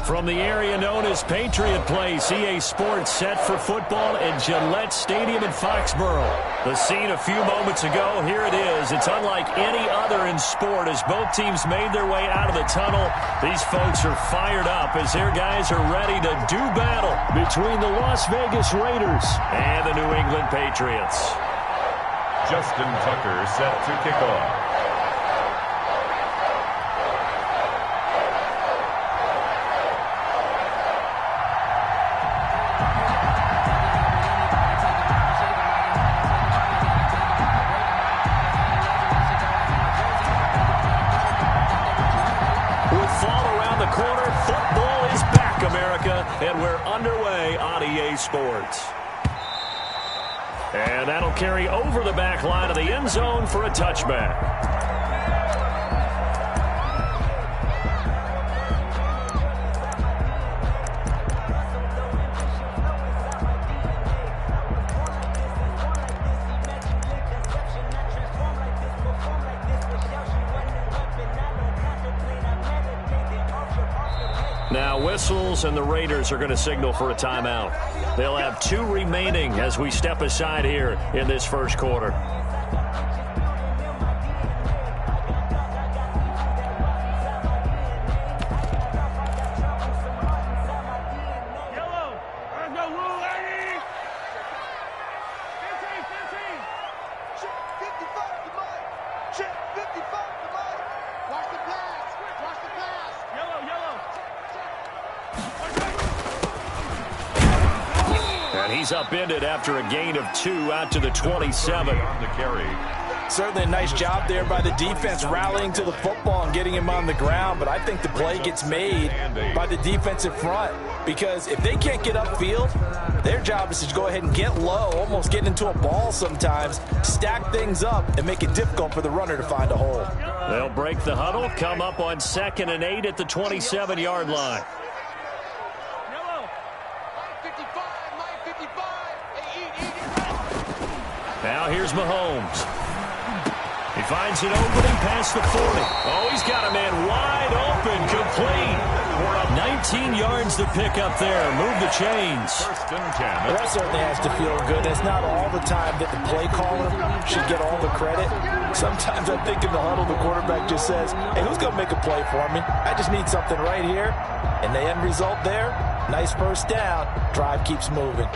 From the area known as Patriot Place, EA Sports set for football at Gillette Stadium in Foxborough. The scene a few moments ago, here it is. It's unlike any other in sport as both teams made their way out of the tunnel. These folks are fired up as their guys are ready to do battle between the Las Vegas Raiders and the New England Patriots. Justin Tucker set to kick off. And we're underway on EA Sports. And that'll carry over the back line of the end zone for a touchback. Now whistles, and the Raiders are going to signal for a timeout. They'll have 2 remaining as we step aside here in this first quarter. He's upended after a gain of 2 out to the 27. Certainly a nice job there by the defense rallying to the football and getting him on the ground, but I think the play gets made by the defensive front because if they can't get upfield, their job is to go ahead and get low, almost get into a ball sometimes, stack things up, and make it difficult for the runner to find a hole. They'll break the huddle, come up on 2nd and 8 at the 27-yard line. Now here's Mahomes. He finds an opening past the 40. Oh, he's got a man wide open, complete. 19 yards to pick up there. Move the chains. Well, that certainly has to feel good. It's not all the time that the play caller should get all the credit. Sometimes I think in the huddle, the quarterback just says, hey, who's going to make a play for me? I just need something right here. And the end result there, nice first down. Drive keeps moving.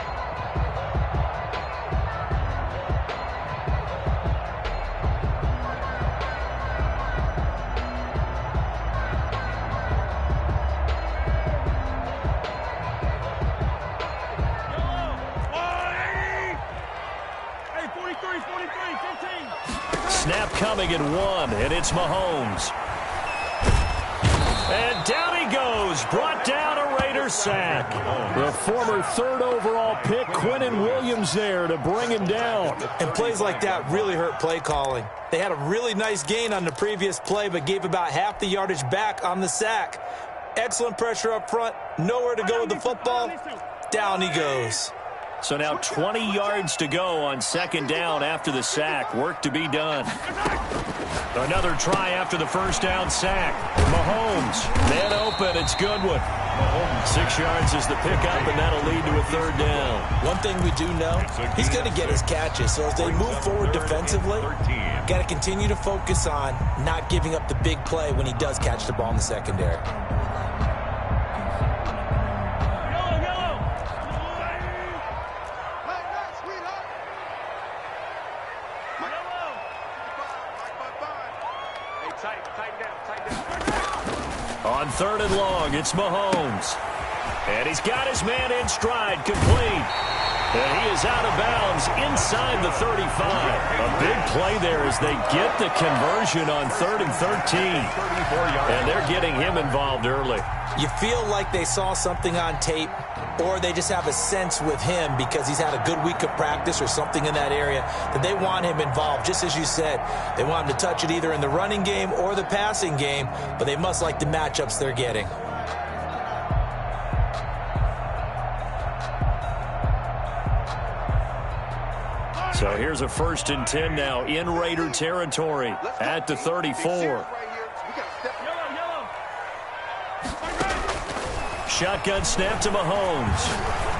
Snap coming at 1, and it's Mahomes. And down he goes, brought down a Raider sack. The former 3rd overall pick, Quinnen Williams there to bring him down. And plays like that really hurt play calling. They had a really nice gain on the previous play, but gave about half the yardage back on the sack. Excellent pressure up front, nowhere to go with the football. Down he goes. So now 20 yards to go on 2nd down after the sack. Work to be done. Another try after the first down sack. Mahomes, man open, it's Goodwin. 6 yards is the pickup, and that'll lead to a 3rd down. One thing we do know, he's going to get his catches. So as they move forward defensively, got to continue to focus on not giving up the big play when he does catch the ball in the secondary. On 3rd and long, it's Mahomes. And he's got his man in stride, complete. And he is out of bounds inside the 35. A big play there as they get the conversion on 3rd and 13. And they're getting him involved early. You feel like they saw something on tape, or they just have a sense with him because he's had a good week of practice or something in that area that they want him involved. Just as you said, they want him to touch it either in the running game or the passing game, but they must like the matchups they're getting. So here's a 1st and 10 now in Raider territory at the 34. Shotgun snap to Mahomes.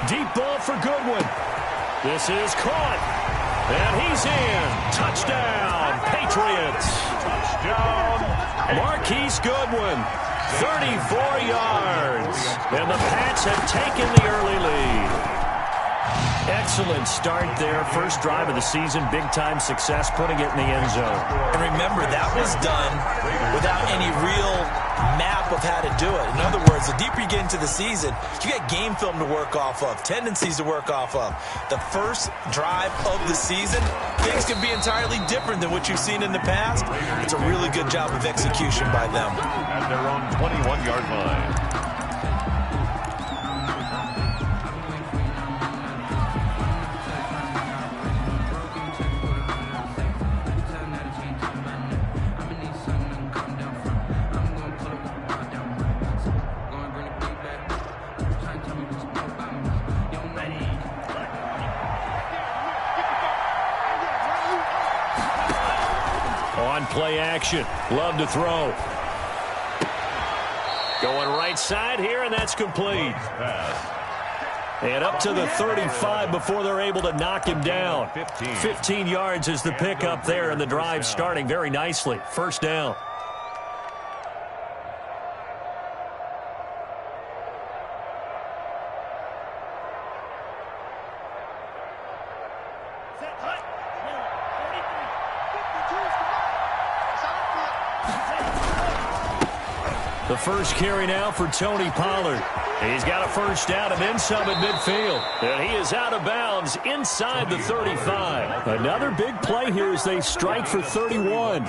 Deep ball for Goodwin. This is caught. And he's in. Touchdown, Patriots. Touchdown. Marquise Goodwin, 34 yards. And the Pats have taken the early lead. Excellent start there. First drive of the season. Big-time success, putting it in the end zone. And remember, that was done without any real map of how to do it. In other words, the deeper you get into the season, you got game film to work off of, tendencies to work off of. The first drive of the season, things can be entirely different than what you've seen in the past. It's a really good job of execution by them. At their own 21-yard line. Play action. Love to throw. Going right side here, and that's complete. And up to the 35 before they're able to knock him down. 15 yards is the pickup there, and the drive starting very nicely. First down. The first carry now for Tony Pollard. He's got a first down and then some at midfield. And he is out of bounds inside the 35. Another big play here as they strike for 31.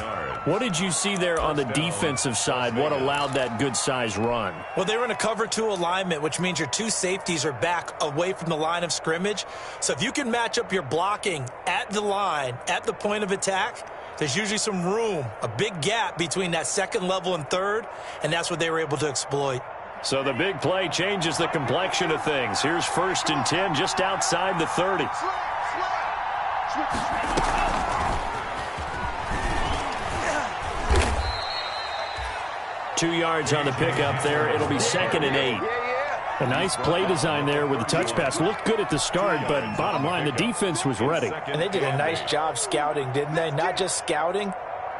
What did you see there on the defensive side? What allowed that good-sized run? Well, they were in a cover 2 alignment, which means your 2 safeties are back away from the line of scrimmage. So if you can match up your blocking at the line, at the point of attack, there's usually some room, a big gap between that second level and third, and that's what they were able to exploit. So the big play changes the complexion of things. Here's 1st and 10 just outside the 30. Two yards on the pickup there. It'll be 2nd and 8. A nice play design there with the touch pass. Looked good at the start, but bottom line, the defense was ready. And they did a nice job scouting, didn't they? Not just scouting,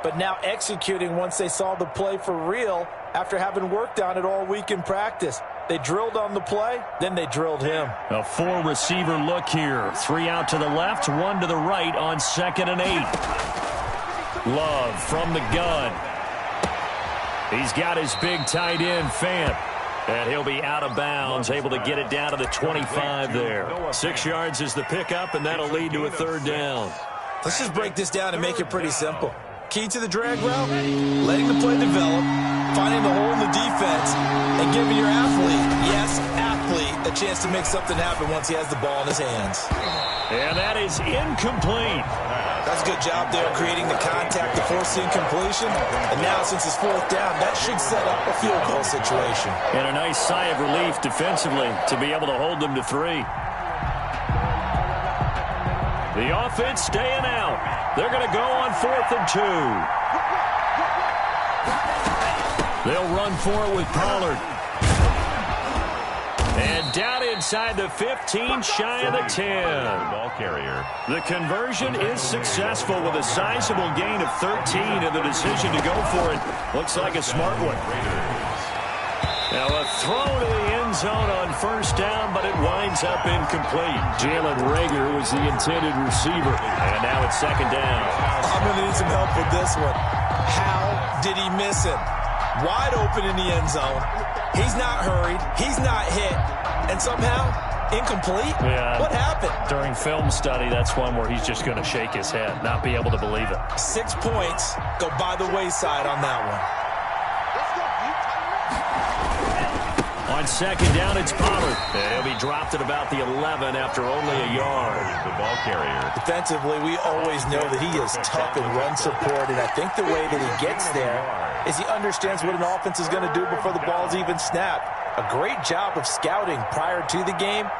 but now executing once they saw the play for real after having worked on it all week in practice. They drilled on the play, then they drilled him. A 4-receiver look here. 3 out to the left, 1 to the right on 2nd and 8. Love from the gun. He's got his big tight end, Fant. And he'll be out of bounds, able to get it down to the 25 there. 6 yards is the pickup, and that'll lead to a 3rd down. Let's just break this down and make it pretty simple. Key to the drag route, letting the play develop, finding the hole in the defense, and giving your athlete, yes, athlete, a chance to make something happen once he has the ball in his hands. And that is incomplete. That's a good job there creating the contact to force the incompletion. And now, since it's 4th down, that should set up a field goal situation. And a nice sigh of relief defensively to be able to hold them to 3. The offense staying out. They're going to go on 4th and 2. They'll run for it with Pollard. And down inside the 15, shy of the 10. Ball carrier. The conversion is successful with a sizable gain of 13, and the decision to go for it looks like a smart one. Now a throw to the end zone on 1st down, but it winds up incomplete. Jalen Reagor was the intended receiver, and now it's 2nd down. I'm going to need some help with this one. How did he miss him? Wide open in the end zone. He's not hurried. He's not hit. And somehow, incomplete? Yeah. What happened? During film study, that's one where he's just going to shake his head, not be able to believe it. 6 points go by the wayside on that one. On 2nd down, it's Pollard. He'll be dropped at about the 11 after only a yard. The ball carrier. Defensively, we always know that he is tough in run support, and I think the way that he gets there is he understands what an offense is going to do before the ball's even snapped. A great job of scouting prior to the game,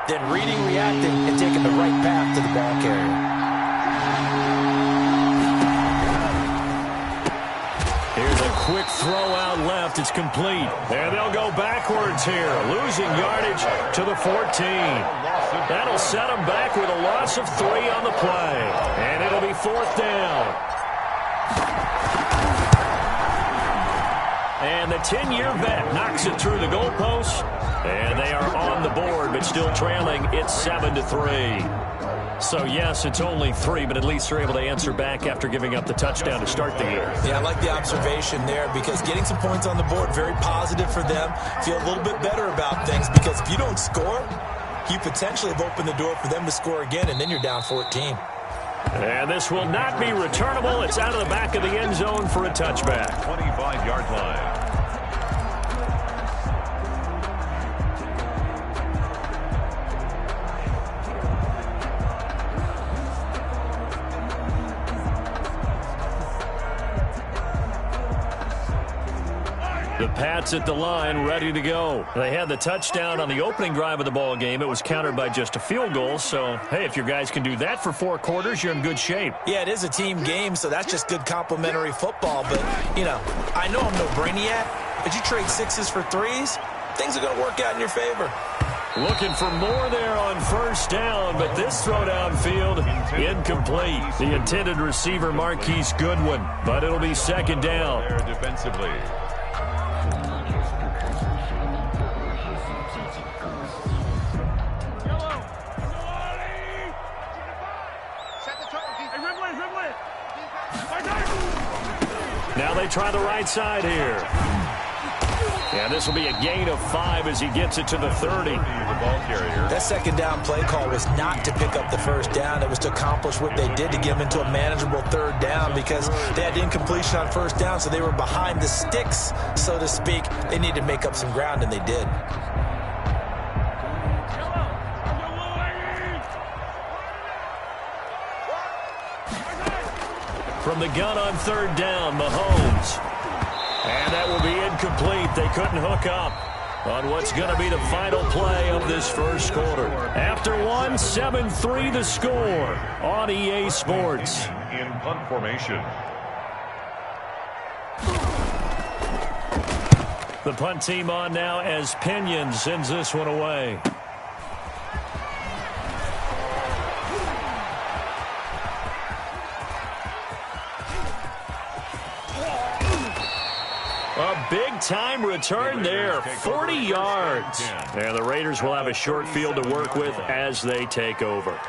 then reading, reacting, and taking the right path to the ball carrier. Here's a quick throw out left. left. It's complete. And they'll go backwards here, losing yardage to the 14. That'll set them back with a loss of 3 on the play. And it'll be 4th down. And the 10-year vet knocks it through the goalpost. And they are on the board, but still trailing. It's 7-3. So, yes, it's only 3, but at least they're able to answer back after giving up the touchdown to start the year. Yeah, I like the observation there because getting some points on the board, very positive for them. Feel a little bit better about things because if you don't score, you potentially have opened the door for them to score again, and then you're down 14. And this will not be returnable. It's out of the back of the end zone for a touchback. 25-yard line. The Pats at the line, ready to go. They had the touchdown on the opening drive of the ball game. It was countered by just a field goal. So, hey, if your guys can do that for 4 quarters, you're in good shape. Yeah, it is a team game, so that's just good complimentary football. But, you know, I know I'm no brainiac, but you trade 6s for 3s, things are going to work out in your favor. Looking for more there on 1st down, but this throw downfield, incomplete. The intended receiver, Marquise Goodwin, but it'll be 2nd down. Defensively. Now they try the right side here. And this will be a gain of 5 as he gets it to the 30. The ball carrier. That 2nd down play call was not to pick up the 1st down. It was to accomplish what they did to get them into a manageable 3rd down because they had incompletion on 1st down, so they were behind the sticks, so to speak. They needed to make up some ground, and they did. From the gun on 3rd down, Mahomes. And that will be incomplete. They couldn't hook up on what's going to be the final play of this 1st quarter. After 1, 7-3 the score on EA Sports. In punt formation. The punt team on now as Pinion sends this one away. A big-time return there, 40 yards. And the Raiders will have a short field to work with as they take over.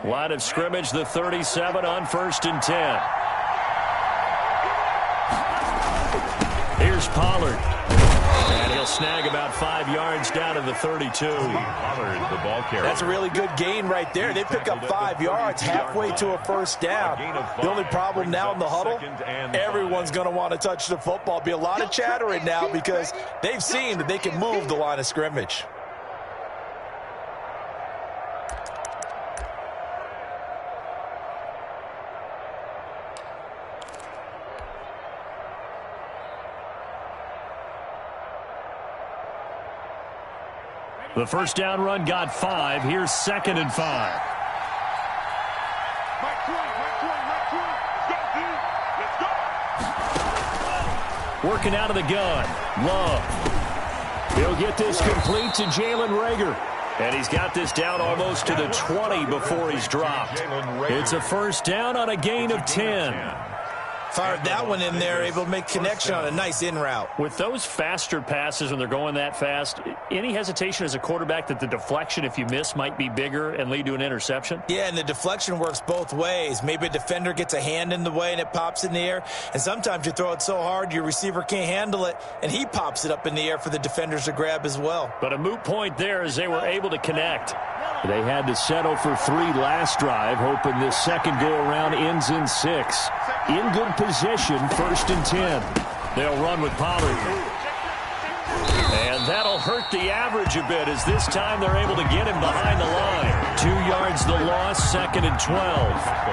Line of scrimmage, the 37 on 1st and 10. Here's Pollard. And he'll snag about 5 yards down to the 32. Pollard, the ball carrier. That's a really good gain right there. They pick up 5 yards halfway to a 1st down. The only problem now in the huddle, everyone's going to want to touch the football. Be a lot of chattering now because they've seen that they can move the line of scrimmage. The 1st down run got 5. Here's 2nd and 5. Working out of the gun. Love. He'll get this complete to Jalen Reagor. And he's got this down almost to the 20 before he's dropped. It's a 1st down on a gain of 10. Fired that one in there, able to make connection on a nice in route. With those faster passes when they're going that fast, any hesitation as a quarterback that the deflection, if you miss, might be bigger and lead to an interception? Yeah, and the deflection works both ways. Maybe a defender gets a hand in the way and it pops in the air. And sometimes you throw it so hard your receiver can't handle it, and he pops it up in the air for the defenders to grab as well. But a moot point there as they were able to connect. They had to settle for 3 last drive, hoping this second go-around ends in 6. In good position, 1st and 10. They'll run with Pollard. And that'll hurt the average a bit as this time they're able to get him behind the line. 2 yards the loss, 2nd and 12.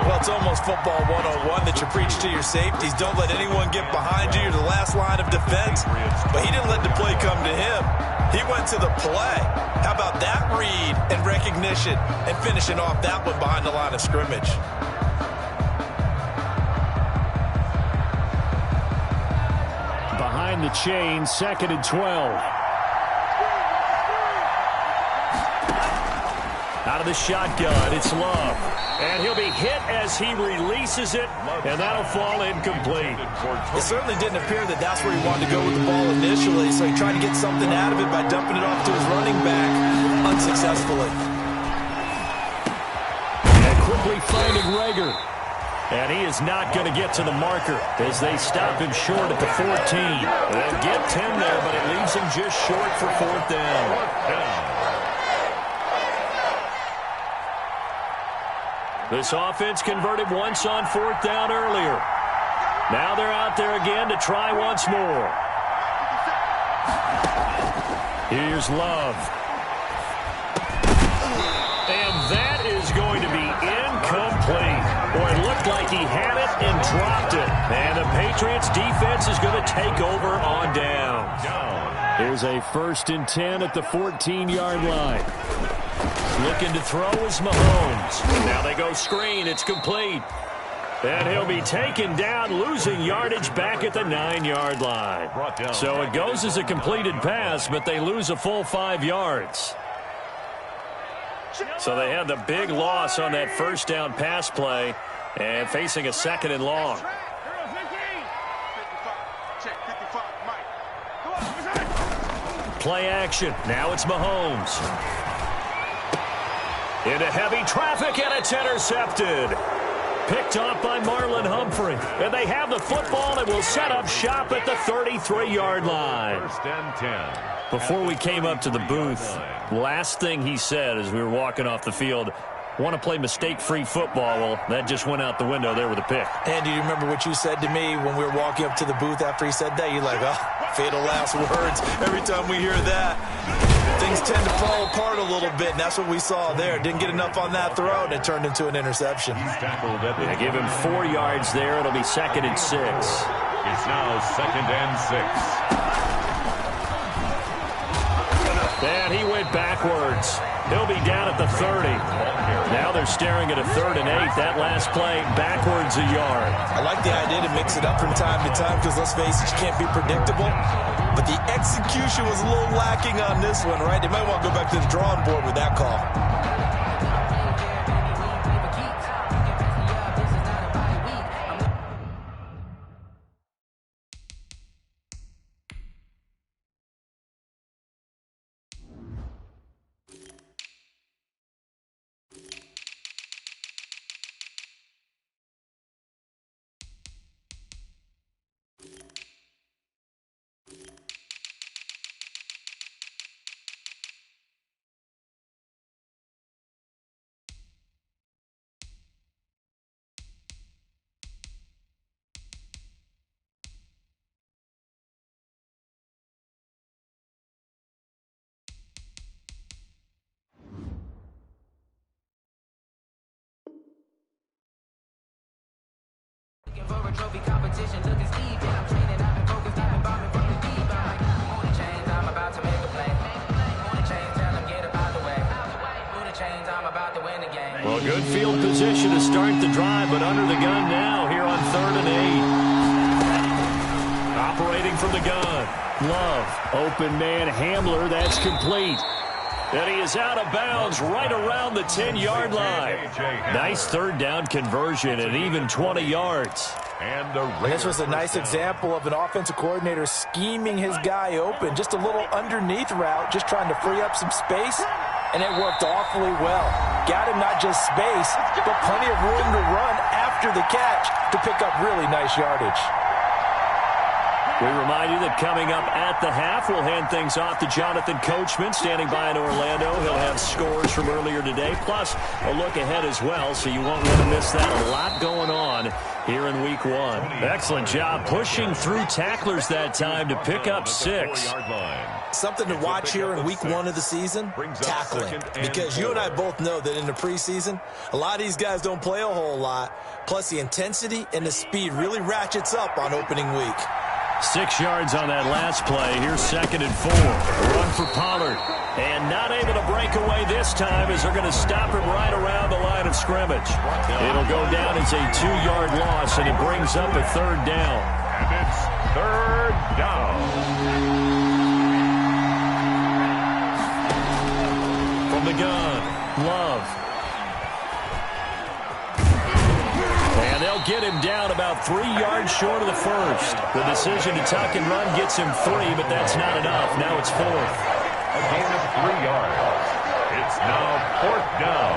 Well, it's almost football 101 that you preach to your safeties. Don't let anyone get behind you. You're the last line of defense. But he didn't let the play come to him. He went to the play. How about that read and recognition and finishing off that one behind the line of scrimmage. Behind the chain, 2nd and 12. Out of the shotgun, it's Love. And he'll be hit as he releases it, and that'll fall incomplete. It certainly didn't appear that that's where he wanted to go with the ball initially, so he tried to get something out of it by dumping it off to his running back unsuccessfully. And quickly finding Rager. And he is not going to get to the marker as they stop him short at the 14. They'll get 10 there, but it leaves him just short for 4th down. This offense converted once on 4th down earlier. Now they're out there again to try once more. Here's Love. And that is going to be incomplete. Boy, it looked like he had it and dropped it. And the Patriots defense is going to take over on down. Here's a 1st and 10 at the 14-yard line. Looking to throw is Mahomes. Now they go screen. It's complete. And he'll be taken down, losing yardage back at the 9-yard line. So it goes as a completed pass, but they lose a full 5 yards. So they had the big loss on that 1st down pass play and facing a 2nd and long. Play action. Now it's Mahomes. Into heavy traffic, and it's intercepted. Picked off by Marlon Humphrey. And they have the football and will set up shop at the 33-yard line. 1st and 10. Before we came up to the booth, last thing he said as we were walking off the field, want to play mistake-free football. Well, that just went out the window there with a pick. And do you remember what you said to me when we were walking up to the booth after he said that? You're like, oh, fatal last words. Every time we hear that, things tend to fall apart a little bit, and that's what we saw there. Didn't get enough on that throw, and it turned into an interception. Yeah, give him 4 yards there. It'll be 2nd and 6. It's now 2nd and 6. And he went backwards. He'll be down at the 30. Now they're staring at a 3rd and 8. That last play, backwards a yard. I like the idea to mix it up from time to time because, let's face it, you can't be predictable. But the execution was a little lacking on this one, right? They might want to go back to the drawing board with that call. Trophy competition, looking Steve, and I'm training, I've been focused, I've been bombing from the deep. I'm like, on the chains, I'm about to make a play. On the chains, tell them get up out the way. On the chains, I'm about to win the game. Well, good field position to start the drive, but under the gun now here on 3rd and 8. Operating from the gun. Love, open man, Hamler, that's complete. And he is out of bounds right around the 10-yard line. Nice 3rd down conversion and even 20 yards. And this was a nice example of an offensive coordinator scheming his guy open. Just a little underneath route, just trying to free up some space, and it worked awfully well. Got him not just space, but plenty of room to run after the catch to pick up really nice yardage. We remind you that coming up at the half, we'll hand things off to Jonathan Coachman, standing by in Orlando. He'll have scores from earlier today, plus a look ahead as well, so you won't want to miss that. A lot going on here in Week 1. Excellent job pushing through tacklers that time to pick up 6. Something to watch here in Week 1 of the season, tackling. Because you and I both know that in the preseason, a lot of these guys don't play a whole lot. Plus, the intensity and the speed really ratchets up on opening week. 6 yards on that last play. Here's 2nd and 4. Run for Pollard. And not able to break away this time as they're going to stop him right around the line of scrimmage. It'll go down as a 2-yard loss, and it brings up a 3rd down. And it's 3rd down. From the gun, Love. And they'll get him down about 3 yards short of the first. The decision to tuck and run gets him 3, but that's not enough. Now it's 4th. A gain of 3 yards. It's now 4th down.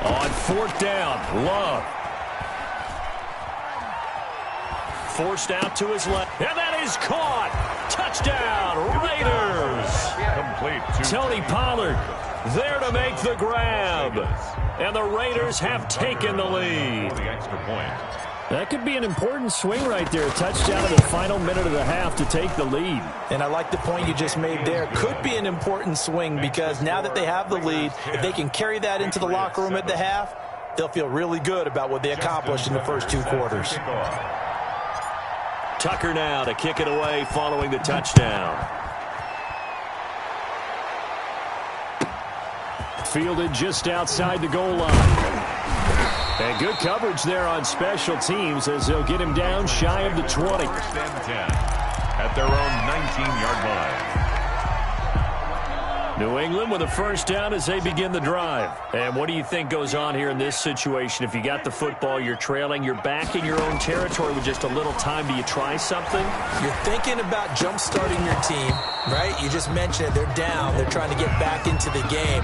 On 4th down, Love. Forced out to his left. And that is caught. Touchdown, Raiders. Complete to Tony Pollard there to make the grab. And the Raiders have taken the lead. the extra point. That could be an important swing right there. A touchdown in the final minute of the half to take the lead. And I like the point you just made there. Could be an important swing because now that they have the lead, if they can carry that into the locker room at the half, they'll feel really good about what they accomplished in the first 2 quarters. Tucker now to kick it away following the touchdown. Fielded just outside the goal line. And good coverage there on special teams as they'll get him down shy of the 20. 1st and 10 at their own 19-yard line. New England with a 1st down as they begin the drive. And what do you think goes on here in this situation? If you got the football, you're trailing, you're back in your own territory with just a little time. Do you try something? You're thinking about jump-starting your team, right? You just mentioned it. They're down. They're trying to get back into the game.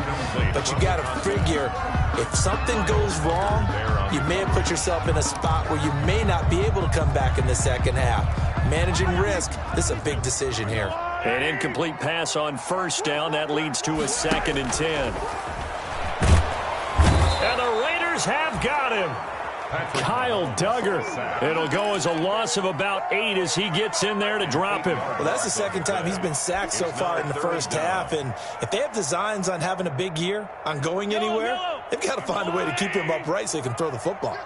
But you got to figure if something goes wrong, you may have put yourself in a spot where you may not be able to come back in the second half. Managing risk, this is a big decision here. An incomplete pass on 1st down. That leads to a 2nd and 10. And the Raiders have got him. Kyle Duggar. It'll go as a loss of about 8 as he gets in there to drop him. Well, that's the 2nd time he's been sacked so far in the first half. And if they have designs on having a big year, on going anywhere, they've got to find a way to keep him upright so he can throw the football.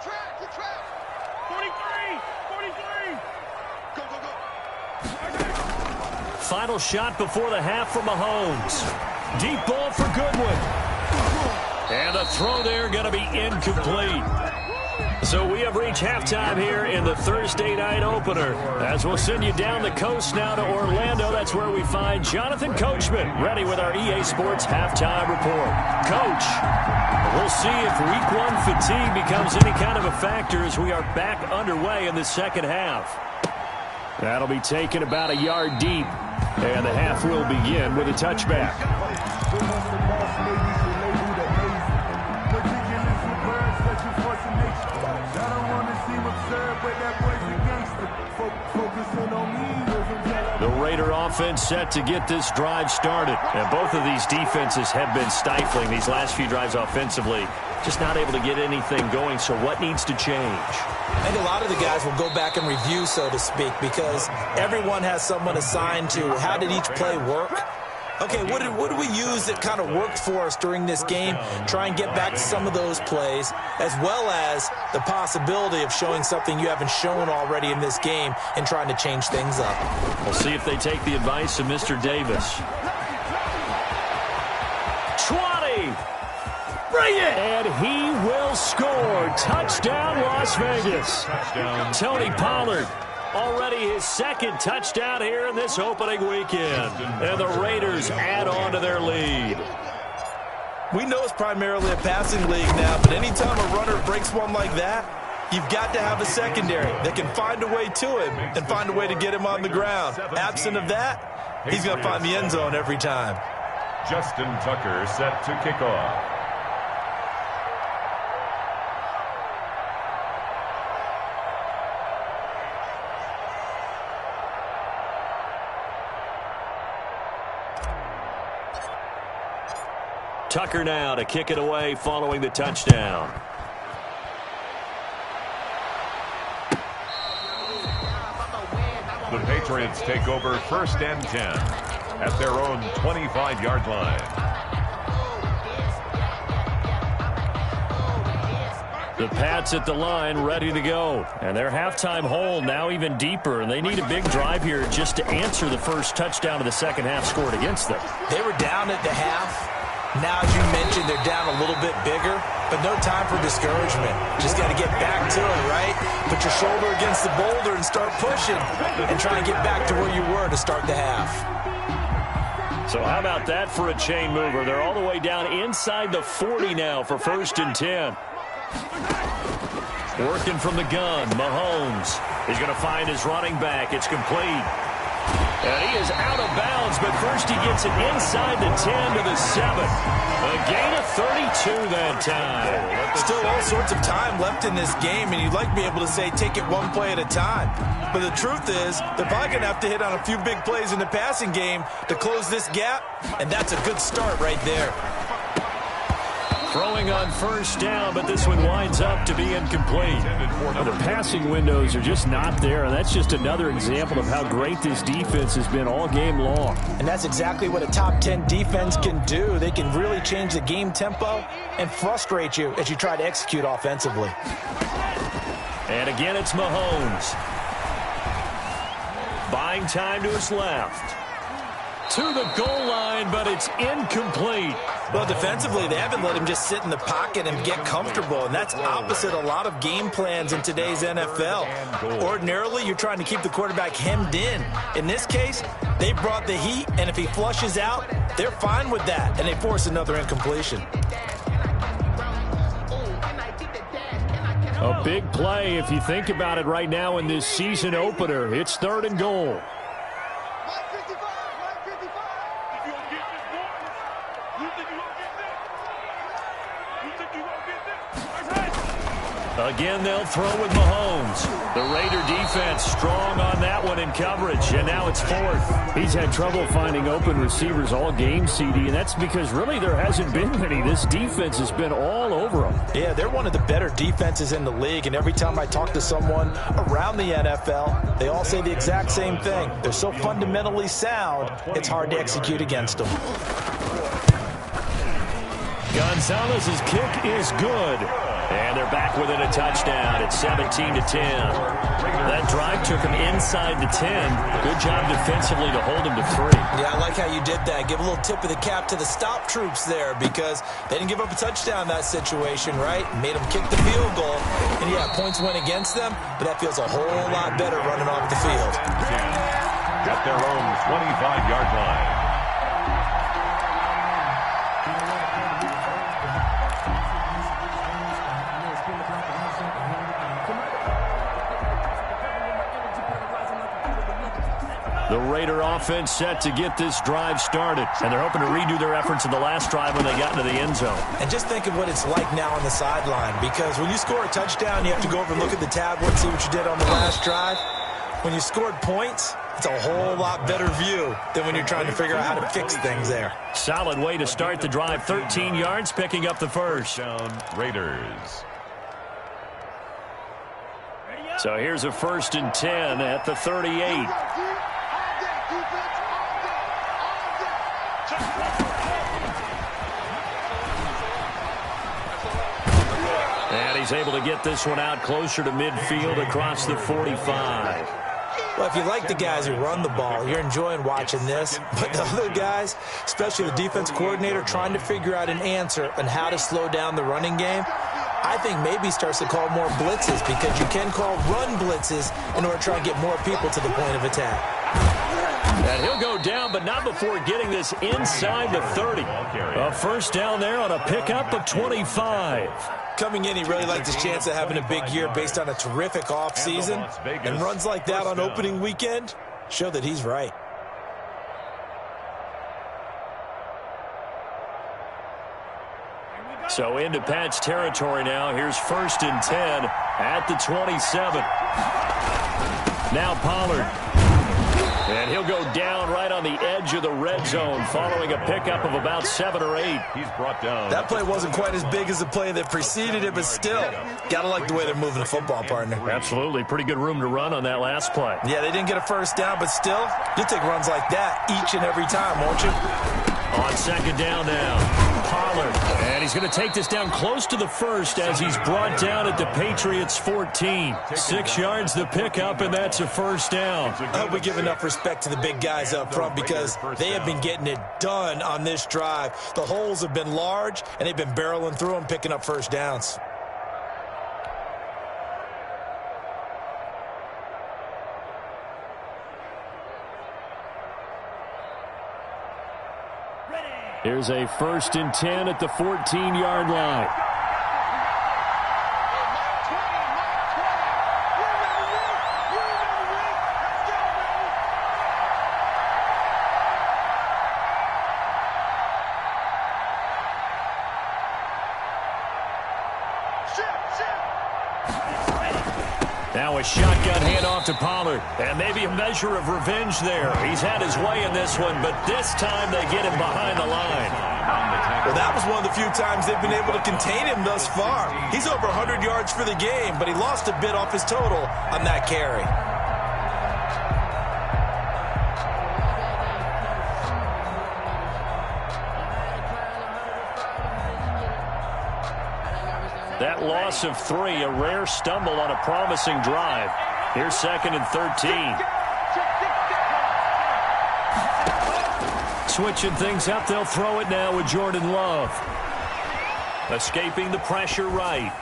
Final shot before the half from Mahomes. Deep ball for Goodwin. And the throw there going to be incomplete. So we have reached halftime here in the Thursday night opener. As we'll send you down the coast now to Orlando, that's where we find Jonathan Coachman ready with our EA Sports halftime report. Coach, we'll see if week 1 fatigue becomes any kind of a factor as we are back underway in the second half. That'll be taken about a yard deep. And the half will begin with a touchback. The Raider offense set to get this drive started. And both of these defenses have been stifling these last few drives offensively. Just not able to get anything going. So what needs to change? I think a lot of the guys will go back and review, so to speak, because everyone has someone assigned to how did each play work. Okay, what did we use that kind of worked for us during this game? Try and get back to some of those plays, as well as the possibility of showing something you haven't shown already in this game and trying to change things up. We'll see if they take the advice of Mr. Davis. 20! Bring it! And he will score. Touchdown, Las Vegas. Tony Pollard. Already his 2nd touchdown here in this opening weekend. And the Raiders add on to their lead. We know it's primarily a passing league now, but anytime a runner breaks one like that, you've got to have a secondary that can find a way to him and find a way to get him on the ground. Absent of that, he's going to find the end zone every time. Justin Tucker set to kick off. Tucker now to kick it away following the touchdown. The Patriots take over 1st and 10 at their own 25-yard line. The Pats at the line, ready to go. And their halftime hole now even deeper. And they need a big drive here just to answer the first touchdown of the second half scored against them. They were down at the half. Now, as you mentioned, they're down a little bit bigger, but no time for discouragement. Just got to get back to it, right? Put your shoulder against the boulder and start pushing and try and get back to where you were to start the half. So how about that for a chain mover? They're all the way down inside the 40 now for 1st and 10. Working from the gun, Mahomes. He's going to find his running back. It's complete. And he is out of bounds, but first he gets it inside the 10 to the 7. A gain of 32 that time. Still all sorts of time left in this game, and you'd like to be able to say take it one play at a time. But the truth is, they're probably going to have to hit on a few big plays in the passing game to close this gap, and that's a good start right there. Throwing on 1st down, but this one winds up to be incomplete. Well, the passing windows are just not there, and that's just another example of how great this defense has been all game long. And that's exactly what a top 10 defense can do. They can really change the game tempo and frustrate you as you try to execute offensively. And again, it's Mahomes. Buying time to his left. To the goal line, but it's incomplete. Well, defensively, they haven't let him just sit in the pocket and get comfortable, and that's opposite a lot of game plans in today's NFL. Ordinarily, you're trying to keep the quarterback hemmed in. In this case, they brought the heat, and if he flushes out, they're fine with that, and they force another incompletion. A big play if you think about it right now in this season opener. It's 3rd and goal. Again, they'll throw with Mahomes. The Raider defense strong on that one in coverage, and now it's 4th. He's had trouble finding open receivers all game, CD, and that's because really there hasn't been many. This defense has been all over them. Yeah, they're one of the better defenses in the league, and every time I talk to someone around the NFL, they all say the exact same thing. They're so fundamentally sound, it's hard to execute against them. Gonzalez's kick is good. And they're back within a touchdown. It's 17-10. That drive took him inside the 10. Good job defensively to hold him to 3. Yeah, I like how you did that. Give a little tip of the cap to the stop troops there because they didn't give up a touchdown in that situation, right? Made them kick the field goal. And, yeah, points went against them, but that feels a whole lot better running off the field. At their own 25-yard line. The Raider offense set to get this drive started. And they're hoping to redo their efforts in the last drive when they got into the end zone. And just think of what it's like now on the sideline. Because when you score a touchdown, you have to go over and look at the tablet, see what you did on the last drive. When you scored points, it's a whole lot better view than when you're trying to figure out how to fix things there. Solid way to start the drive. 13 yards, picking up the first. Down Raiders. So here's a 1st and 10 at the 38. And he's able to get this one out closer to midfield across the 45. Well, if you like the guys who run the ball, you're enjoying watching this. But the other guys, especially the defense coordinator, trying to figure out an answer on how to slow down the running game, I think maybe starts to call more blitzes because you can call run blitzes in order to try and get more people to the point of attack. And he'll go down, but not before getting this inside the 30. A 1st down there on a pickup of 25. Coming in, he really liked his chance of having a big year based on a terrific offseason. And runs like that on opening weekend show that he's right. So into Pat's territory now. Here's 1st and 10 at the 27. Now Pollard. And he'll go down right on the edge of the red zone following a pickup of about 7 or 8. He's brought down. That play wasn't quite as big as the play that preceded it, but still, gotta like the way they're moving the football, partner. Absolutely. Pretty good room to run on that last play. Yeah, they didn't get a 1st down, but still, you'll take runs like that each and every time, won't you? On 2nd down now. Pollard. Fowler. And he's going to take this down close to the first as he's brought down at the Patriots 14. 6 yards the pickup, and that's a first down. I hope we give enough respect to the big guys up front because they have been getting it done on this drive. The holes have been large, and they've been barreling through them, picking up first downs. Here's a 1st and 10 at the 14-yard line. Now a shotgun handoff to Pollard, and maybe a measure of revenge there. He's had his way in this one, but this time they get him behind the line. Well, that was one of the few times they've been able to contain him thus far. He's over 100 yards for the game, but he lost a bit off his total on that carry. That loss of 3, a rare stumble on a promising drive. Here's 2nd and 13. Switching things up, they'll throw it now with Jordan Love. Escaping the pressure right.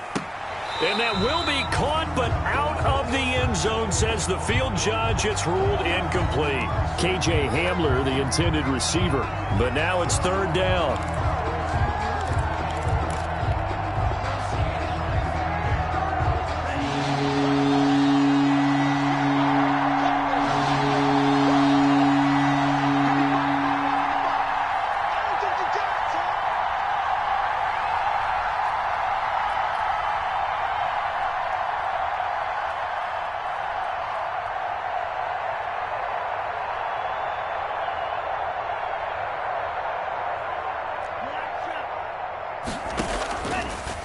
And that will be caught, but out of the end zone, says the field judge. It's ruled incomplete. KJ Hamler, the intended receiver. But now it's 3rd down.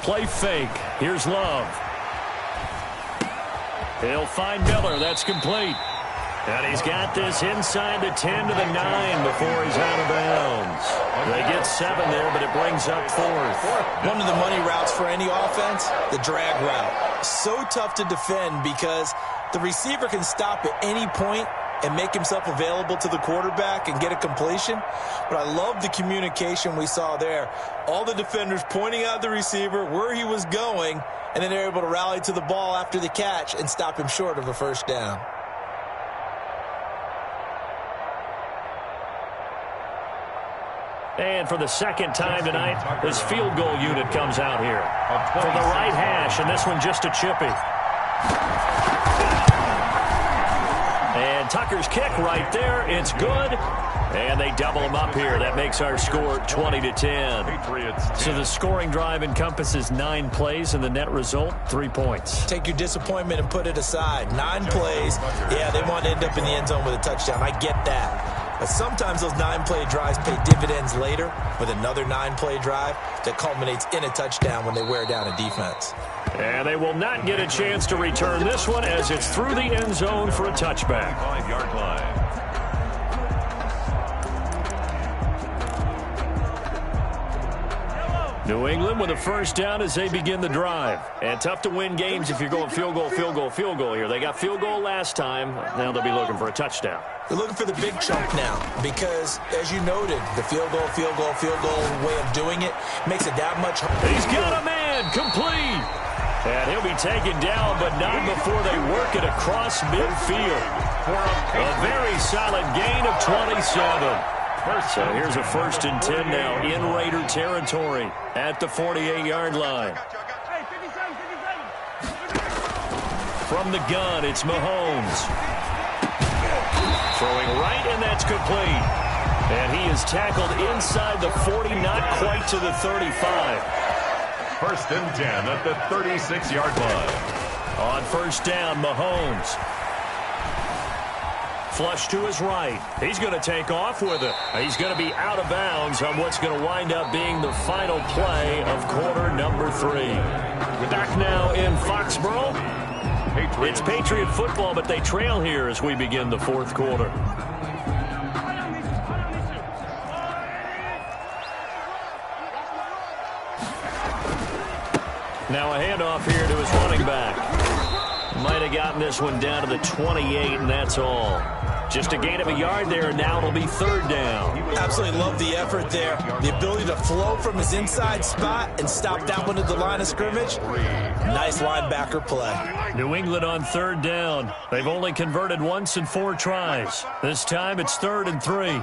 Play fake. Here's Love. He'll find Miller. That's complete. And he's got this inside the 10 to the 9 before he's out of bounds. They get 7 there, but it brings up 4th. One of the money routes for any offense, the drag route. So tough to defend because the receiver can stop at any point and make himself available to the quarterback and get a completion. But I love the communication we saw there. All the defenders pointing out the receiver, where he was going, and then they're able to rally to the ball after the catch and stop him short of a first down. And for the 2nd time tonight, this field goal unit comes out here. From the right hash, and this one just a chippy. And Tucker's kick right there. It's good. And they double him up here. That makes our score 20-10. So the scoring drive encompasses 9 plays, and the net result, 3 points. Take your disappointment and put it aside. 9 plays. Yeah, they want to end up in the end zone with a touchdown. I get that. But sometimes those 9-play drives pay dividends later with another 9-play drive that culminates in a touchdown when they wear down a defense. And they will not get a chance to return this one as it's through the end zone for a touchback. 5-yard line. New England with a first down as they begin the drive. And tough to win games if you're going field goal, field goal, field goal here. They got field goal last time. Now they'll be looking for a touchdown. They're looking for the big chunk now because, as you noted, the field goal way of doing it makes it that much harder. He's got a man, complete. And he'll be taken down, but not before they work it across midfield. A very solid gain of 27. So here's a 1st and 10 now in Raider territory at the 48-yard line. From the gun, it's Mahomes. Throwing right, and that's complete. And he is tackled inside the 40, not quite to the 35. 1st and 10 at the 36-yard line. On first down, Mahomes. Flush to his right. He's going to take off with it. He's going to be out of bounds on what's going to wind up being the final play of quarter number 3. We're back now in Foxborough. It's Patriot football, but they trail here as we begin the 4th quarter. Now a handoff here to his running back. Might have gotten this one down to the 28, and that's all. Just a gain of a yard there, and now it'll be third down. Absolutely love the effort there. The ability to flow from his inside spot and stop that one at the line of scrimmage. Nice linebacker play. New England on third down. They've only converted once in 4 tries. This time it's 3rd and 3.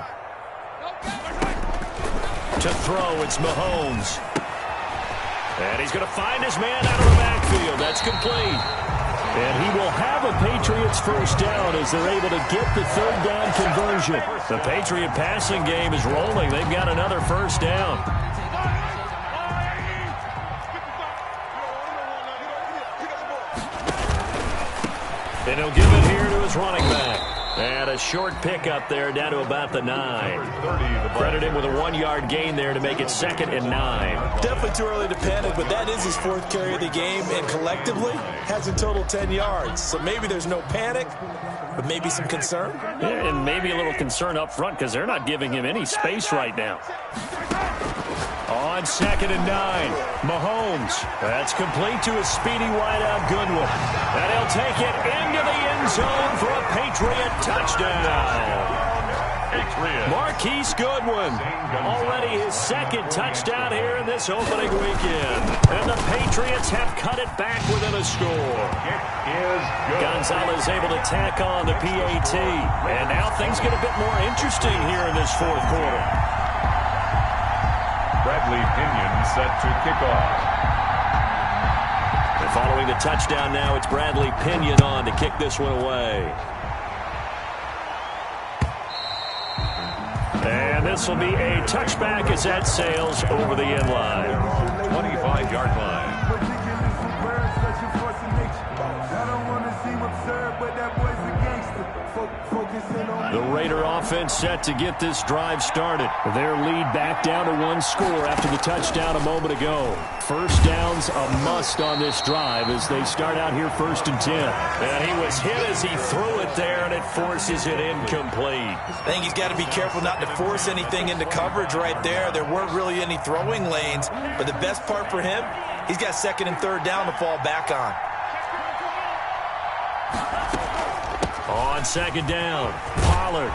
To throw, it's Mahomes. And he's going to find his man out of the backfield. That's complete. And he will have a Patriots first down as they're able to get the third down conversion. The Patriot passing game is rolling. They've got another first down. And he'll give it here to his running back. And a short pickup there down to about the 9. Credit him with a 1-yard gain there to make it 2nd and 9. Definitely too early to panic, but that is his 4th carry of the game, and collectively has in total 10 yards. So maybe there's no panic, but maybe some concern. Yeah, and maybe a little concern up front because they're not giving him any space right now. On 2nd and 9, Mahomes. That's complete to his speedy wideout Goodwin. And he'll take it into the end zone for a Patriot touchdown. Marquise Goodwin, already his 2nd touchdown here in this opening weekend. And the Patriots have cut it back within a score. Gonzalez able to tack on the PAT. And now things get a bit more interesting here in this 4th quarter. Bradley Pinion set to kick off. And following the touchdown now, it's Bradley Pinion on to kick this one away. And this will be a touchback as that sails over the end line. 25-yard line. The Raider offense set to get this drive started. Their lead back down to 1 score after the touchdown a moment ago. First down's a must on this drive as they start out here 1st and 10. And he was hit as he threw it there, and it forces it incomplete. I think he's got to be careful not to force anything into coverage right there. There weren't really any throwing lanes, but the best part for him, he's got 2nd and 3rd down to fall back on. On 2nd down, Pollard.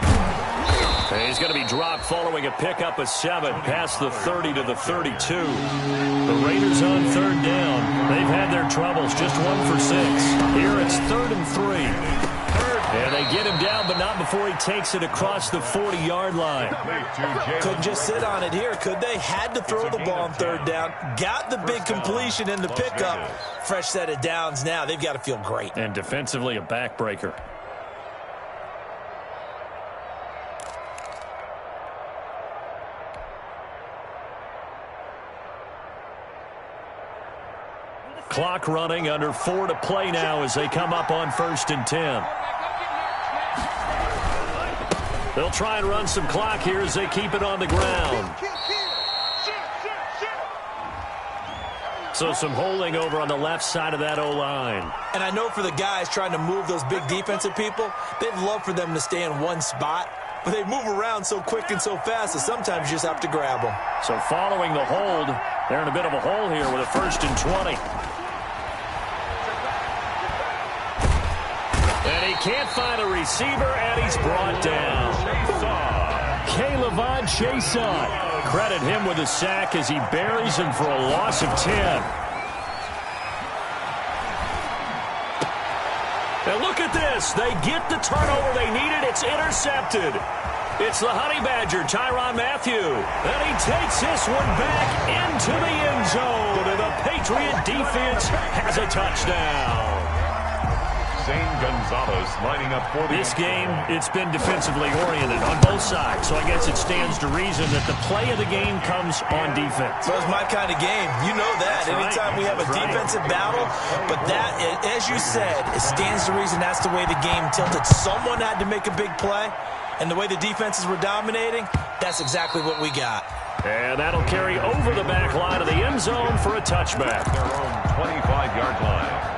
And he's going to be dropped following a pickup of 7 past the 30 to the 32. The Raiders on 3rd down. They've had their troubles, just 1 for 6. Here it's 3rd and 3. And they get him down, but not before he takes it across the 40-yard line. Couldn't just sit on it here, could they? Had to throw the ball on 3rd down. Got the big completion in the pickup. Fresh set of downs now. They've got to feel great. And defensively, a backbreaker. Clock running, under 4 to play now as they come up on 1st and 10. They'll try and run some clock here as they keep it on the ground. So some holding over on the left side of that O-line. And I know for the guys trying to move those big defensive people, they'd love for them to stay in one spot. But they move around so quick and so fast that sometimes you just have to grab them. So following the hold, they're in a bit of a hole here with a 1st and 20. And he can't find a receiver, and he's brought down. K'Lavon Chaisson. Credit him with a sack as he buries him for a loss of 10. And look at this. They get the turnover they needed. It's intercepted. It's the Honey Badger, Tyrann Mathieu. And he takes this one back into the end zone. And the Patriot defense has a touchdown. Zane Gonzalez lining up for this game. It's been defensively oriented on both sides, so I guess it stands to reason that the play of the game comes on defense. So it's my kind of game. You know that. Anytime we have a defensive battle, but that, as you said, it stands to reason that's the way the game tilted. Someone had to make a big play, and the way the defenses were dominating, that's exactly what we got. And that'll carry over the back line of the end zone for a touchback. Their own 25-yard line.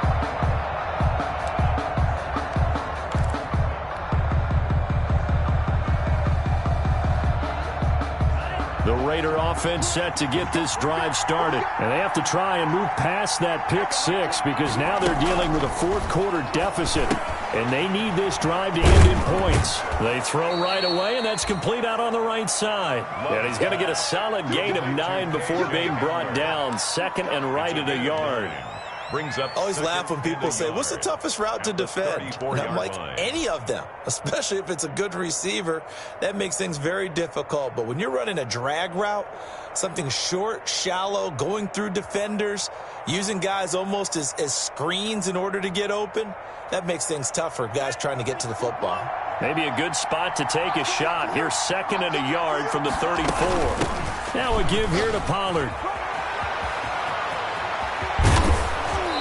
The Raider offense set to get this drive started. And they have to try and move past that pick six because now they're dealing with a fourth-quarter deficit. And they need this drive to end in points. They throw right away, and that's complete out on the right side. And he's going to get a solid gain of 9 before being brought down. Second and right at a yard. Brings up. I always laugh when people say, what's the toughest route to defend? And I'm like, any of them, especially if it's a good receiver. That makes things very difficult. But when you're running a drag route, something short, shallow, going through defenders, using guys almost as screens in order to get open, that makes things tough for guys trying to get to the football. Maybe a good spot to take a shot. Here's second and a yard from the 34. Now a give here to Pollard.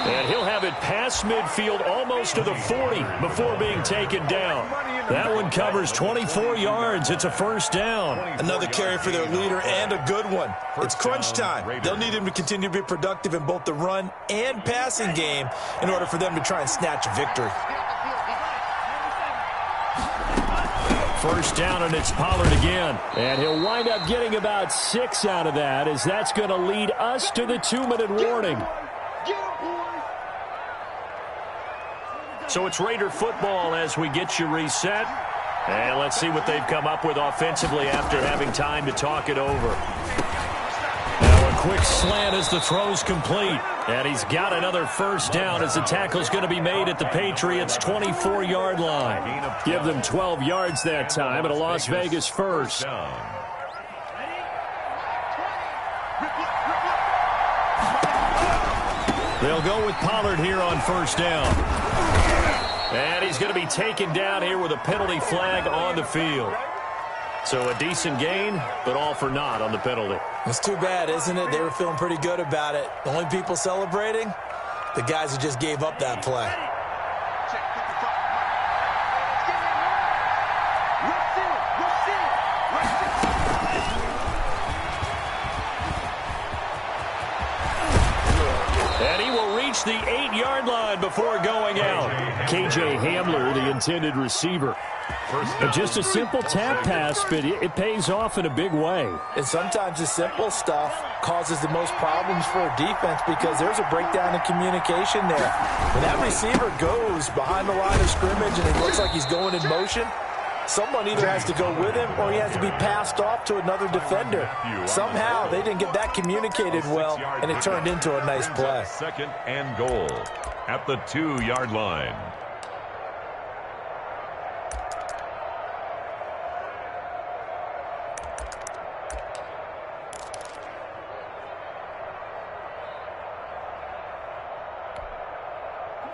And he'll have it past midfield almost to the 40 before being taken down. That one covers 24 yards. It's a first down. Another carry for their leader and a good one. It's crunch time. They'll need him to continue to be productive in both the run and passing game in order for them to try and snatch a victory. First down, and it's Pollard again. And he'll wind up getting about 6 out of that, as that's going to lead us to the 2-minute warning. So it's Raider football as we get you reset. And let's see what they've come up with offensively after having time to talk it over. Now a quick slant as the throw's complete. And he's got another first down as the tackle's going to be made at the Patriots' 24-yard line. Give them 12 yards that time at a Las Vegas first. They'll go with Pollard here on first down. And he's going to be taken down here with a penalty flag on the field. So a decent gain, but all for naught on the penalty. It's too bad, isn't it? They were feeling pretty good about it. The only people celebrating, the guys who just gave up that play. And he will reach the 8-yard line before going out. KJ Hamler, the intended receiver. Just a simple tap pass, but it pays off in a big way. And sometimes the simple stuff causes the most problems for a defense because there's a breakdown in communication there. When that receiver goes behind the line of scrimmage and it looks like he's going in motion, someone either has to go with him or he has to be passed off to another defender. Somehow they didn't get that communicated well, and it turned into a nice play. Second and goal at the 2-yard line.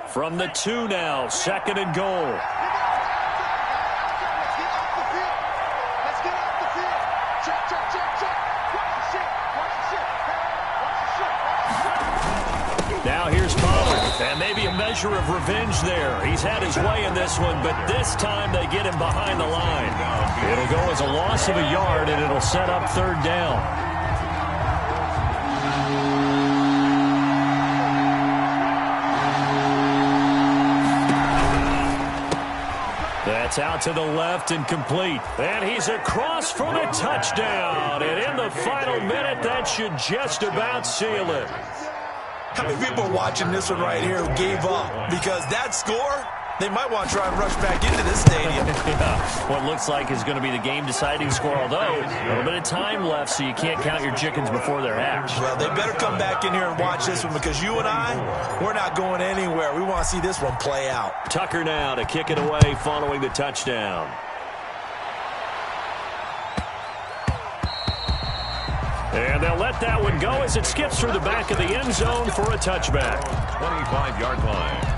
From the 2 now, second and goal. Now here's Pollard, and maybe a measure of revenge there. He's had his way in this one, but this time they get him behind the line. It'll go as a loss of a yard, and it'll set up third down. That's out to the left and complete. And he's across for the touchdown. And in the final minute, that should just about seal it. How many people are watching this one right here who gave up? Because that score, they might want to try and rush back into this stadium. Yeah, what looks like is going to be the game-deciding score, although a little bit of time left, so you can't count your chickens before they're hatched. Well, they better come back in here and watch this one because you and I, we're not going anywhere. We want to see this one play out. Tucker now to kick it away following the touchdown. And they'll let that one go as it skips through the back of the end zone for a touchback. 25-yard line.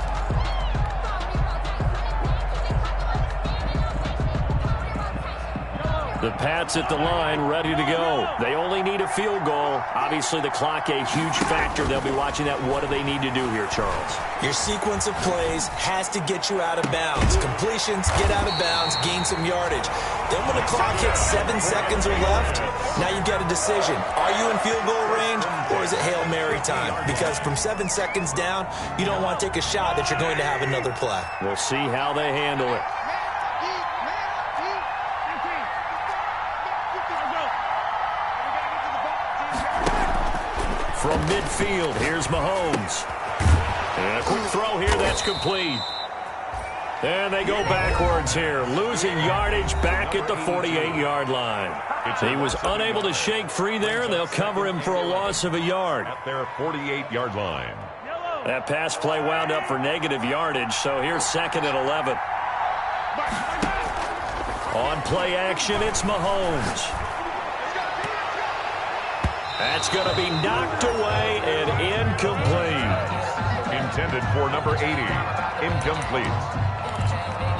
The Pats at the line, ready to go. They only need a field goal. Obviously, the clock a huge factor. They'll be watching that. What do they need to do here, Charles? Your sequence of plays has to get you out of bounds. Completions, get out of bounds, gain some yardage. Then when the clock hits 7 seconds or left, now you've got a decision. Are you in field goal range, or is it Hail Mary time? Because from 7 seconds down, you don't want to take a shot that you're going to have another play. We'll see how they handle it. From midfield, here's Mahomes. And a quick throw here, that's complete. And they go backwards here, losing yardage back at the 48-yard line. He was unable to shake free there, and they'll cover him for a loss of a yard. At their 48-yard line. That pass play wound up for negative yardage, so here's 2nd and 11. On play action, it's Mahomes. That's going to be knocked away and incomplete. Intended for number 80. Incomplete.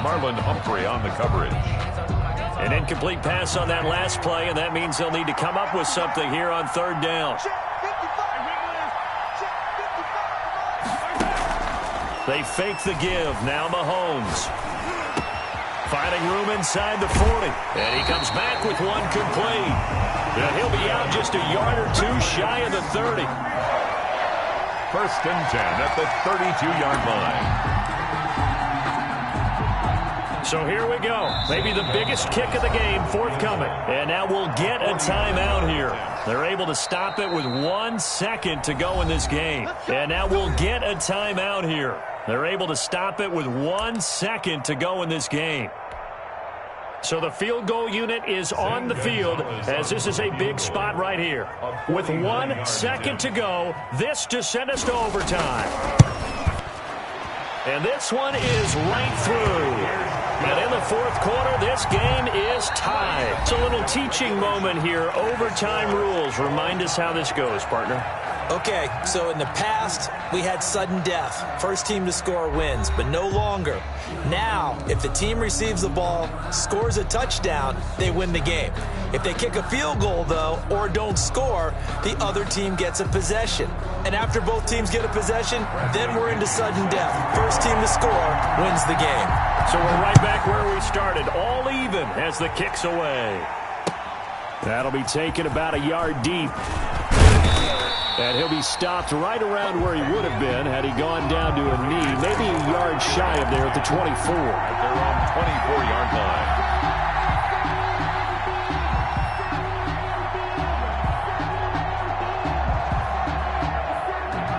Marlon Humphrey on the coverage. An incomplete pass on that last play, and that means they'll need to come up with something here on 3rd down. They fake the give. Now Mahomes. Finding room inside the 40. And he comes back with one complete. And he'll be out just a yard or two shy of the 30. 1st and 10 at the 32-yard line. So here we go. Maybe the biggest kick of the game forthcoming. And now we'll get a timeout here. They're able to stop it with 1 second to go in this game. And now we'll get a timeout here. They're able to stop it with 1 second to go in this game. So the field goal unit is on the field as this is a big spot right here. With 1 second to go, this to send us to overtime. And this one is right through. And in the 4th quarter, this game is tied. It's a little teaching moment here. Overtime rules. Remind us how this goes, partner. Okay, so in the past, we had sudden death. First team to score wins, but no longer. Now, if the team receives the ball, scores a touchdown, they win the game. If they kick a field goal, though, or don't score, the other team gets a possession. And after both teams get a possession, then we're into sudden death. First team to score wins the game. So we're right back where we started, all even as the kick's away. That'll be taken about a yard deep. And he'll be stopped right around where he would have been had he gone down to a knee, maybe a yard shy of there at the 24. At their own 24-yard line.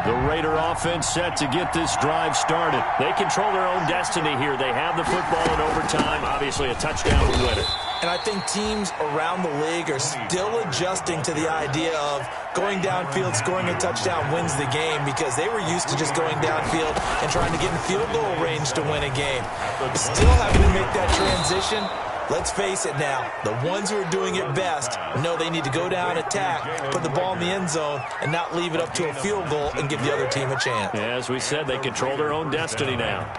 The Raider offense set to get this drive started. They control their own destiny here. They have the football in overtime. Obviously, a touchdown would win it. And I think teams around the league are still adjusting to the idea of going downfield, scoring a touchdown wins the game because they were used to just going downfield and trying to get in field goal range to win a game. Still having to make that transition. Let's face it now, the ones who are doing it best know they need to go down, attack, put the ball in the end zone, and not leave it up to a field goal and give the other team a chance. Yeah, as we said, they control their own destiny now.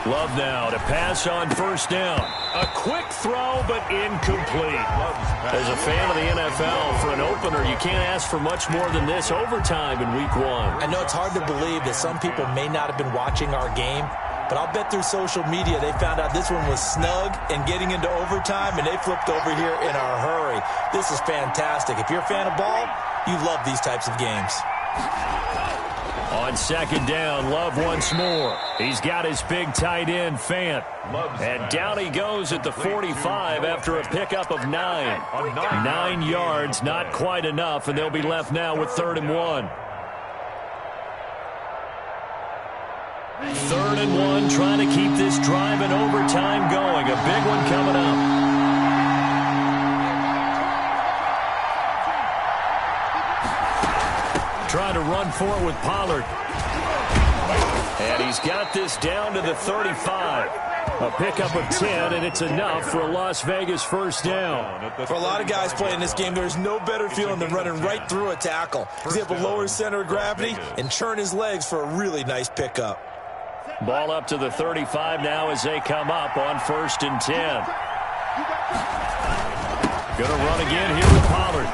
Love now to pass on 1st down. A quick throw, but incomplete. As a fan of the NFL, for an opener, you can't ask for much more than this overtime in Week 1. I know it's hard to believe that some people may not have been watching our game, but I'll bet through social media they found out this one was snug and getting into overtime, and they flipped over here in a hurry. This is fantastic. If you're a fan of ball, you love these types of games. On 2nd down, Love once more. He's got his big tight end, Fant. And down he goes at the 45 after a pickup of 9. 9 yards, not quite enough, and they'll be left now with 3rd and 1. 3rd and 1, trying to keep this drive in overtime going. A big one coming up. Trying to run for it with Pollard. And he's got this down to the 35. A pickup of 10, and it's enough for a Las Vegas 1st down. For a lot of guys playing this game, there's no better feeling than running right through a tackle. He's able to lower his center of gravity and churn his legs for a really nice pickup. Ball up to the 35 now as they come up on 1st and 10. Going to run again here with Pollard.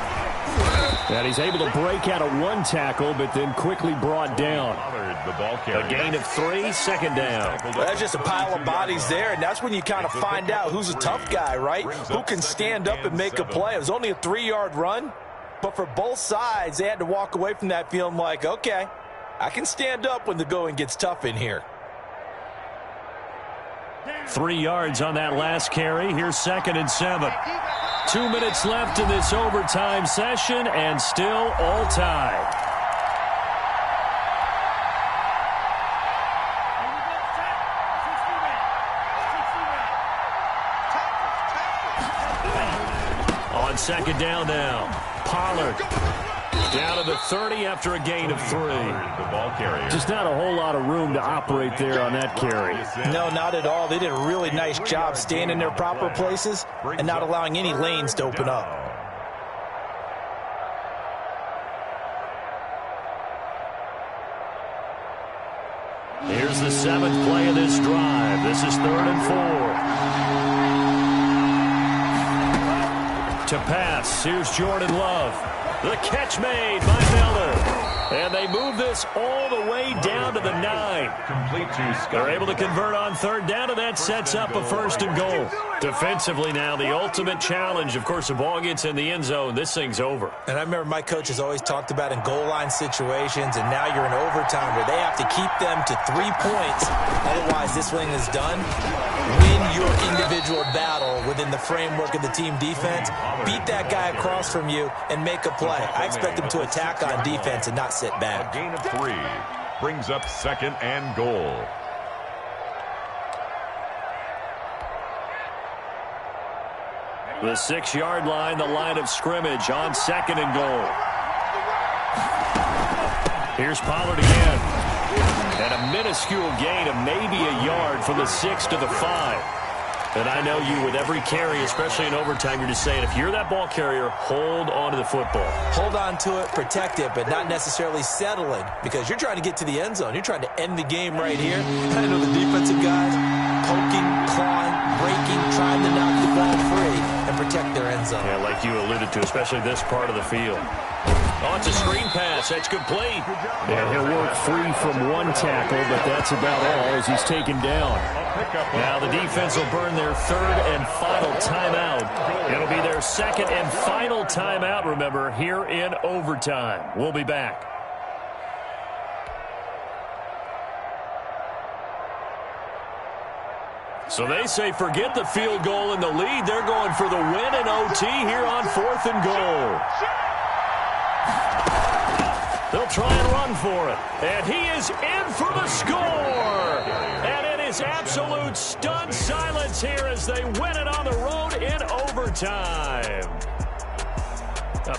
And he's able to break out of 1 tackle, but then quickly brought down. A gain of 3, 2nd down. Well, that's just a pile of bodies there, and that's when you kind of find out who's a tough guy, right? Who can stand up and make a play. It was only a 3-yard run, but for both sides, they had to walk away from that feeling like, okay, I can stand up when the going gets tough in here. 3 yards on that last carry. Here's 2nd and 7. 2 minutes left in this overtime session, and still all tied. On 2nd down now, Pollard down to the 30 after a gain of 3. The ball carrier. Just not a whole lot of room to operate there on that carry. No, not at all. They did a really nice job staying in their proper places and not allowing any lanes to open up. Here's the 7th play of this drive. This is 3rd and 4. To pass, here's Jordan Love. The catch made by Miller. And they move this all the way down to the 9. Complete to Scott. They're able to convert on 3rd down, and that sets up a 1st and goal. Defensively now, the ultimate challenge. Of course, the ball gets in the end zone. This thing's over. And I remember my coach has always talked about in goal line situations, and now you're in overtime where they have to keep them to 3 points. Otherwise, this thing is done. Win your individual battle within the framework of the team defense. Beat that guy across from you and make a play. I expect them to attack on defense and not sit back. A gain of 3 brings up 2nd and goal. The 6-yard line, the line of scrimmage on 2nd and goal. Here's Pollard again. And a minuscule gain of maybe a yard from the 6 to the 5. And I know you, with every carry, especially in overtime, you're just saying, if you're that ball carrier, hold on to the football. Hold on to it, protect it, but not necessarily settling, because you're trying to get to the end zone. You're trying to end the game right here. I know the defensive guys poking, clawing, breaking, trying to knock the ball free and protect their end zone. Yeah, like you alluded to, especially this part of the field. Oh, it's a screen pass. That's complete. Yeah, he'll work free from one tackle, but that's about all as he's taken down. Now the defense will burn their 3rd and final timeout. It'll be their 2nd and final timeout, remember, here in overtime. We'll be back. So they say forget the field goal and the lead. They're going for the win in OT here on 4th and goal. They'll try and run for it. And he is in for the score. And it is absolute stunned silence here as they win it on the road in overtime.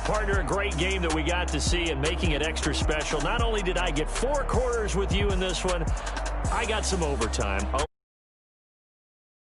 Partner, a great game that we got to see and making it extra special. Not only did I get 4 quarters with you in this one, I got some overtime. A